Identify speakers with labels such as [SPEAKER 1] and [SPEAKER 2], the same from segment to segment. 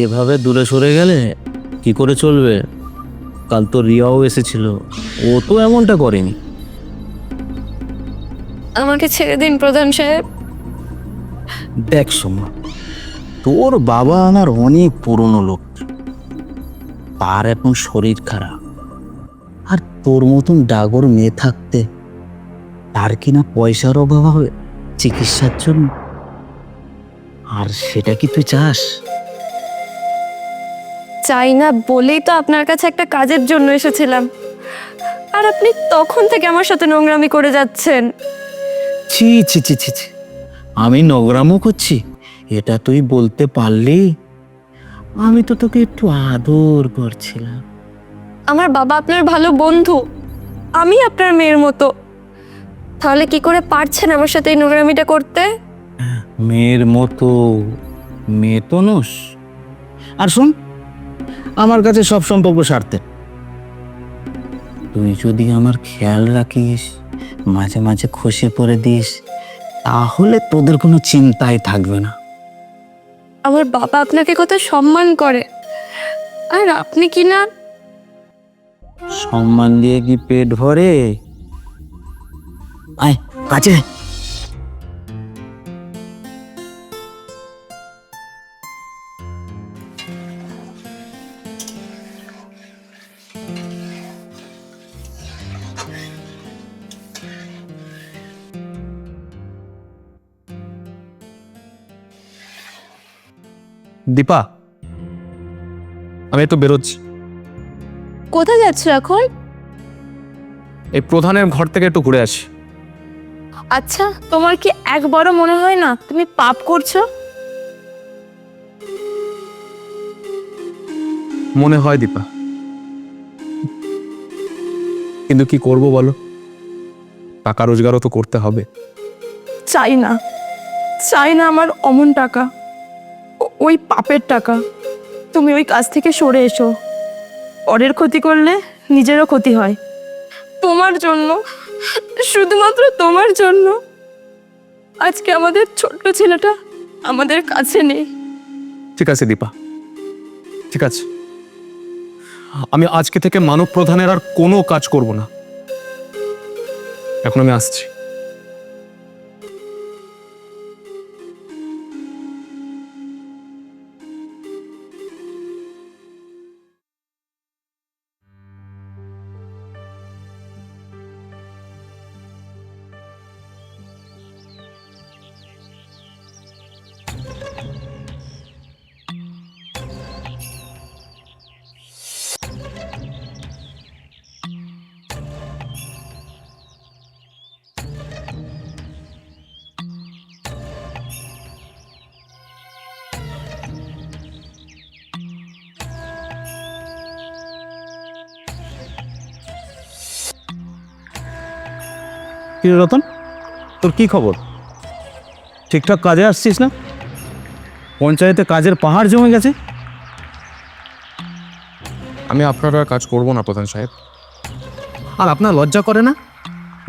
[SPEAKER 1] এভাবে দূরে সরে গেলে কি করে চলবে? কাল তো রিয়াও এসেছিল, ও তো এমনটা করেনি।
[SPEAKER 2] আমাকে ছেড়ে দিন প্রধান সাহেব।
[SPEAKER 1] দেখ সোমা, তোর বাবা আমার অনেক পুরনো লোক, তার এখন শরীর খারাপ, আর তোর মতন ডাগর মেয়ে থাকতে তার কিনা পয়সার অভাব হবে চিকিৎসার জন্য? আর সেটা কি তুই চাস?
[SPEAKER 2] চাই না বলেই তো আপনার কাছে একটা কাজের জন্য এসেছিলাম, আর আপনি তখন থেকে আমার সাথে নোংরামি করে যাচ্ছেন।
[SPEAKER 1] ছি ছি ছি ছি ছি, আমি নোংরামো করছি এটা তুই বলতে পারলি? আমি তো তোকে একটু আদর করছিলাম।
[SPEAKER 2] আমার বাবা আপনার ভালো বন্ধু, আমি আপনার মেয়ের মতো, তাহলে কি করে পারছেন আমার সাথে এই নোংরামিটা করতে?
[SPEAKER 1] মেয়ের মতো? মেয়ে তো নোস। আর শোন, আমার কাছে সব সম্পর্ক স্বার্থে। তুই যদি আমার খেয়াল রাখিস, মাঝে মাঝে খসে পড়ে দিস, তাহলে তোদের কোনো চিন্তাই থাকবে না।
[SPEAKER 2] আমার বাবা আপনাকে কত সম্মান করে, আর আপনি কি না।
[SPEAKER 1] সম্মান দিয়ে কি পেট ভরে? আয় কাছে।
[SPEAKER 3] দীপা, আমি একটু বেরোচ্ছি।
[SPEAKER 2] কোথায় যাচ্ছ এখন?
[SPEAKER 3] এই প্রধানের ঘর থেকে একটু ঘুরে আসি।
[SPEAKER 2] আচ্ছা, তোমার কি একবারও মনে হয় না তুমি পাপ করছো?
[SPEAKER 3] মনে হয় দীপা, কিন্তু কি করব বলো, টাকা রোজগারও তো করতে হবে।
[SPEAKER 2] চাই না, চাই না আমার অমন টাকা, ওই পাপের টাকা। তুমি ওই কাজ থেকে সরে এসো, পরের ক্ষতি করলে নিজেরও ক্ষতি হয়। তোমার জন্য, শুধুমাত্র তোমার জন্য আজকে আমাদের ছোট্ট ছেলেটা আমাদের কাছে নেই।
[SPEAKER 3] ঠিক আছে দীপা, ঠিক আছে, আমি আজকে থেকে মানব প্রধানের আর কোনো কাজ করব না। এখন আমি আসছি।
[SPEAKER 1] কি রে রতন, তোর কি খবর? ঠিকঠাক কাজে আসছিস না? পঞ্চায়েতে কাজের পাহাড় জমে গেছে।
[SPEAKER 3] আমি আপনার আর কাজ করব না প্রধান সাহেব। আর আপনার লজ্জা করে না?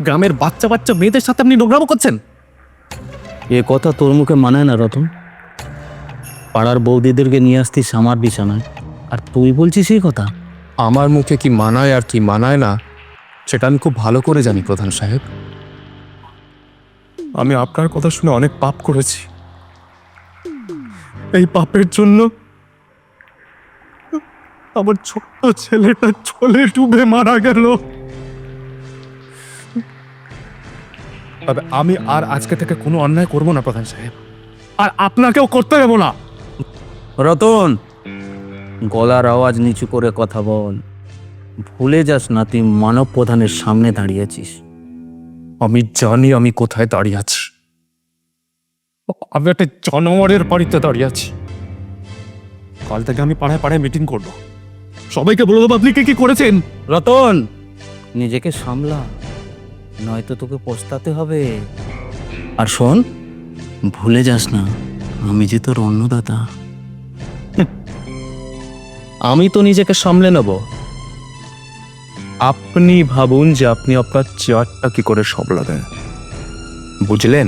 [SPEAKER 3] গ্রামের বাচ্চা বাচ্চা মেয়েদের সাথে আপনি নোংরামো করছেন।
[SPEAKER 1] এ কথা তোর মুখে মানায় না রতন। পাড়ার বৌদিদেরকে নিয়ে আসতিস আমার বিছানায়, আর তুই বলছিস এই কথা?
[SPEAKER 3] আমার মুখে কি মানায় আর কি মানায় না সেটা আমি খুব ভালো করে জানি প্রধান সাহেব। আমি আপনার কথা শুনে অনেক পাপ করেছি। এই পাপের জন্য আমার ছোট্ট ছেলেটা জলে ডুবে মারা গেল। তবে আমি আর আজকে থেকে কোনো অন্যায় করব না প্রধান সাহেব, আর আপনাকেও করতে দেব না।
[SPEAKER 1] রতন, গলার আওয়াজ নিচু করে কথা বল। ভুলে যাস না তুই মানব প্রধানের সামনে দাঁড়িয়েছিস।
[SPEAKER 3] আমি জানি আমি কোথায় দাঁড়িয়ে আছি। আমি একটা জানোয়ারের বাড়িতে দাঁড়িয়ে আছি। কাল থেকে আমি পাড়ায় পাড়ায় মিটিং করব, সবাইকে বলে দেবো আপনি কি করেছেন।
[SPEAKER 1] রতন, নিজেকে সামলা, নয়তো তোকে পস্তাতে হবে। আর শোন, ভুলে যাস না আমি যে তোর অন্নদাতা।
[SPEAKER 3] আমি তো নিজেকে সামলে নেব, আপনি ভাবুন যে আপনি আপনার চেয়ারটা কি করে সামলাবেন, বুঝলেন?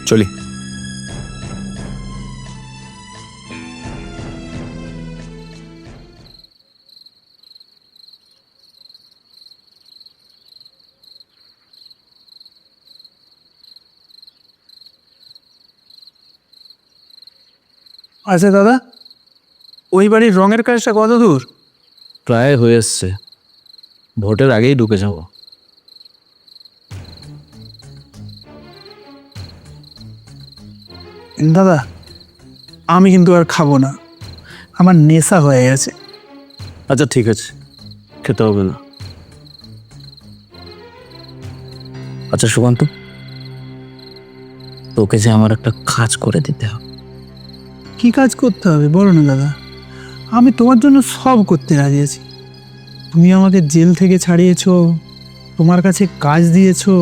[SPEAKER 3] চলি।
[SPEAKER 4] আচ্ছা দাদা, ওই বাড়ির রঙের কাজটা কত দূর?
[SPEAKER 1] প্রায় হয়ে এসছে, ভোটের আগেই ঢুকে যাব।
[SPEAKER 4] দাদা, আমি কিন্তু আর খাবো না, আমার নেশা হয়ে গেছে।
[SPEAKER 1] আচ্ছা ঠিক আছে, খেতে হবে না। আচ্ছা সুকান্ত, তোকে যে আমার একটা কাজ করে দিতে হবে।
[SPEAKER 4] কি কাজ করতে হবে বলো না দাদা, আমি তোমার জন্য সব করতে রাজি আছি। তুমি আমাকে জেল থেকে ছাড়িয়েছো, তোমার কাছে কাজ দিয়েছো,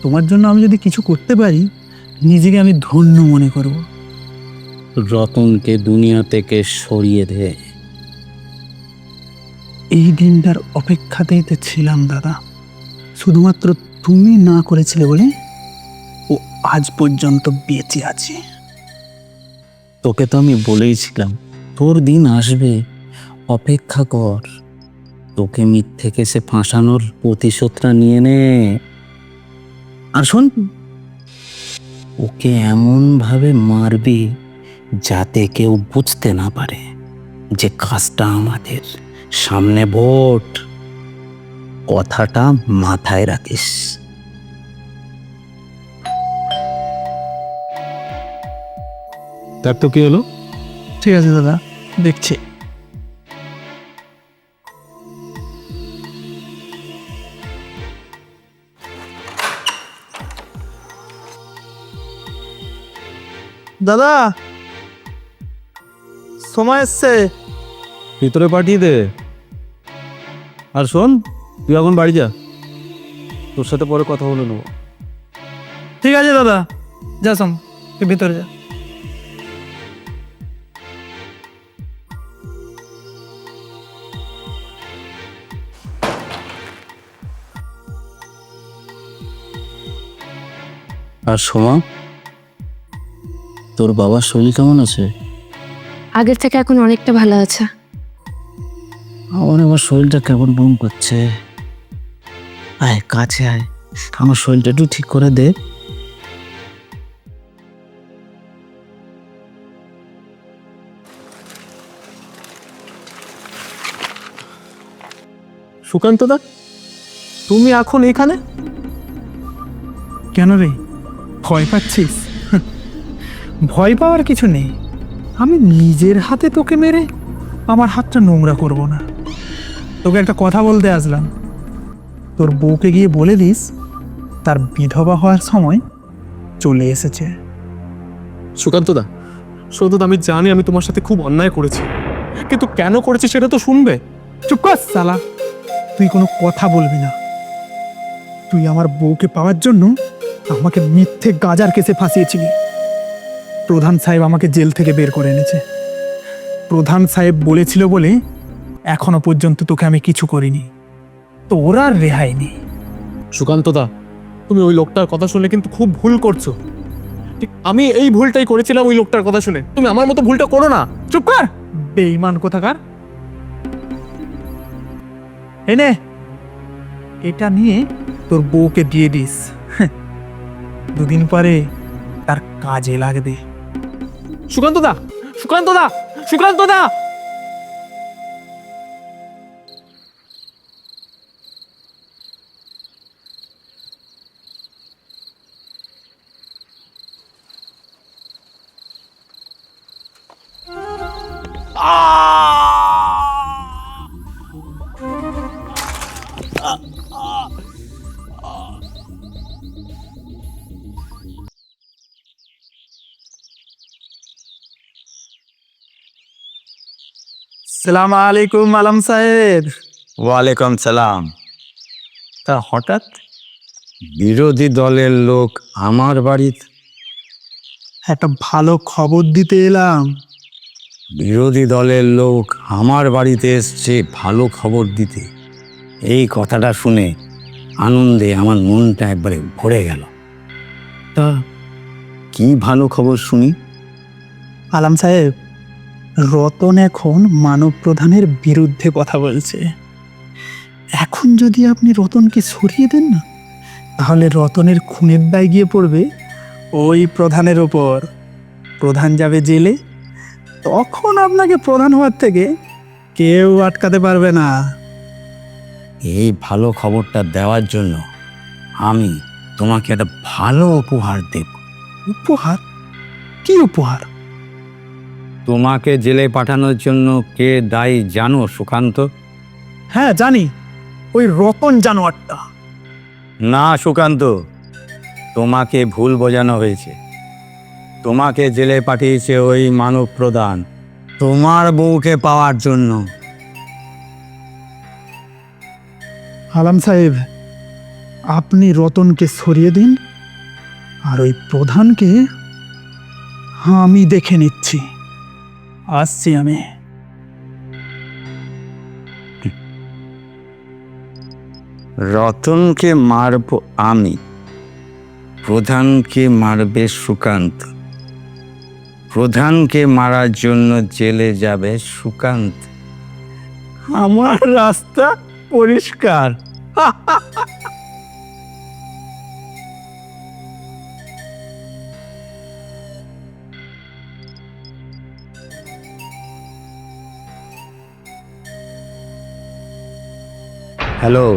[SPEAKER 4] তোমার জন্য আমি যদি কিছু করতে পারি নিজেকে আমি ধন্য মনে করব।
[SPEAKER 1] রতনকে দুনিয়া থেকে সরিয়ে দে।
[SPEAKER 4] এই দিনটার অপেক্ষাতেই তো ছিলাম দাদা, শুধুমাত্র তুমি না করেছিলে বলে ও আজ পর্যন্ত বেঁচে আছে।
[SPEAKER 1] তোকে তো আমি বলেইছিলাম তোর দিন আসবে, অপেক্ষা কর। তোকে মিথ্যে কেসে ফাঁসানোর প্রতিশোধটা নিয়ে নে। আর শোন, ওকে এমন ভাবে মারবি যাতে কেউ বুঝতে না পারে যে কাজটা আমাদের। সামনে ভোট, কথাটা মাথায় রাখিস।
[SPEAKER 3] দেখ তো কি হলো।
[SPEAKER 4] ঠিক আছে দাদা, দেখছি। দাদা, সময় এসছে।
[SPEAKER 1] ভিতরে পাঠিয়ে দে। আর শোন, তুই এখন বাড়ি যা, তোর সাথে পরে কথা বলে নেবো।
[SPEAKER 4] ঠিক আছে দাদা, যা শোন, তুই ভিতরে যা।
[SPEAKER 1] আর সোমা, তোর বাবার শরীর কেমন আছে?
[SPEAKER 2] আগের থেকে এখন অনেকটা ভালো আছে।
[SPEAKER 1] আমার শরীরটা কেমন বম করছে। আয় কাছে আয়, আমার শরীরটা একটু ঠিক করে দে।
[SPEAKER 3] সুকান্ত দা, তুমি এখন এখানে?
[SPEAKER 4] কেন রে, ভয় পাচ্ছিস? ভয় পাওয়ার কিছু নেই, আমি নিজের হাতে তোকে মেরে আমার হাতটা নোংরা করব না। তোকে একটা কথা বলতে আসলাম, তোর বউকে গিয়ে বলে দিস তার বিধবা হওয়ার সময় চলে এসেছে।
[SPEAKER 3] সুকান্ত দা, শুধু আমি জানি আমি তোমার সাথে খুব অন্যায় করেছি, কিন্তু কেন করেছি সেটা তো শুনবে।
[SPEAKER 4] চুপ কর শালা, তুই কোনো কথা বলবি না। তুই আমার বউকে পাওয়ার জন্য আমাকে মিথ্যে গাজার কেসে ফাঁসিয়েছিলি। প্রধান সাহেব আমাকে জেল থেকে বের করে এনেছে। প্রধান সাহেব বলেছিল বলে এখনো পর্যন্ত তোকে আমি কিছু করিনি, তোর আর রেহাই নেই।
[SPEAKER 3] সুকান্ত দা, তুমি ওই লোকটার কথা শুনে কিন্তু খুব ভুল করছো। ঠিক আমি এই ভুলটাই করেছিলাম ওই লোকটার কথা শুনে, তুমি আমার মতো ভুলটা করো না।
[SPEAKER 4] চুপ কর বেঈমান কোথাকার। এনে এটা নিয়ে তোর বউকে দিয়ে দিস, দুদিন পরে তার কাজে লাগবে।
[SPEAKER 3] সুকান্ত দা, সুকান্ত দা, সুকান্ত দা!
[SPEAKER 4] সালাম আলাইকুম আলম সাহেব।
[SPEAKER 5] ওয়ালাইকুম সালাম।
[SPEAKER 4] তা হঠাৎ?
[SPEAKER 5] বিরোধী দলের লোক আমার বাড়িতে?
[SPEAKER 4] একটা ভালো খবর দিতে এলাম।
[SPEAKER 5] বিরোধী দলের লোক আমার বাড়িতে এসছে ভালো খবর দিতে। এই কথাটা শুনে আনন্দে আমার মনটা একবারে ভরে গেল। তা কি ভালো খবর শুনি?
[SPEAKER 4] আলম সাহেব, রতন এখন মানব প্রধানের বিরুদ্ধে কথা বলছে। এখন যদি আপনি রতনকে সরিয়ে দেন না, তাহলে রতনের খুনের দায় গিয়ে পড়বে ওই প্রধানের ওপর। প্রধান যাবে জেলে, তখন আপনাকে প্রধান হওয়ার থেকে কেউ আটকাতে পারবে না।
[SPEAKER 5] এই ভালো খবরটা দেওয়ার জন্য আমি তোমাকে একটা ভালো উপহার দেব।
[SPEAKER 4] উপহার? কি উপহার?
[SPEAKER 5] তোমাকে জেলে পাঠানোর জন্য কে দায়ী জানো সুকান্ত?
[SPEAKER 4] হ্যাঁ জানি, ওই রতন জানোয়ারটা।
[SPEAKER 5] না সুকান্ত, তোমাকে ভুল বোঝানো হয়েছে। তোমাকে জেলে পাঠিয়েছে ওই মানব প্রধান তোমার বউকে পাওয়ার জন্য।
[SPEAKER 4] আলাম সাহেব, আপনি রতনকে সরিয়ে দিন, আর ওই প্রধানকে আমি দেখে নিচ্ছি। আসছি আমি।
[SPEAKER 5] রতনকে মারব আমি, প্রধানকে মারবে সুকান্ত। প্রধানকে মারার জন্য জেলে যাবে সুকান্ত। আমার রাস্তা পরিষ্কার। হ্যালো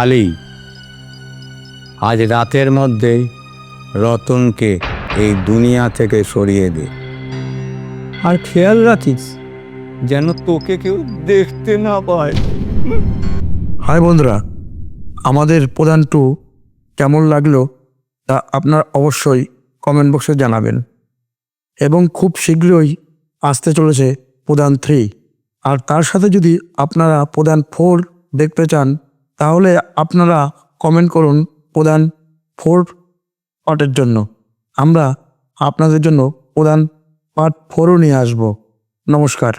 [SPEAKER 5] আলী, আজ রাতের মধ্যে রতনকে এই দুনিয়া থেকে সরিয়ে দে। আর খেয়াল রাখিস যেন তোকে কেউ দেখতে না পায়।
[SPEAKER 6] হাই বন্ধুরা, আমাদের প্রধান 2 কেমন লাগলো তা আপনারা অবশ্যই কমেন্ট বক্সে জানাবেন। এবং খুব শীঘ্রই আসতে চলেছে প্রধান 3। আর তার সাথে যদি আপনারা প্রধান 4 দেখতে চান তাহলে আপনারা কমেন্ট করুন প্রধান 4 পার্টের জন্য। আমরা আপনাদের জন্য প্রধান পার্ট 4ও নিয়ে আসব। নমস্কার।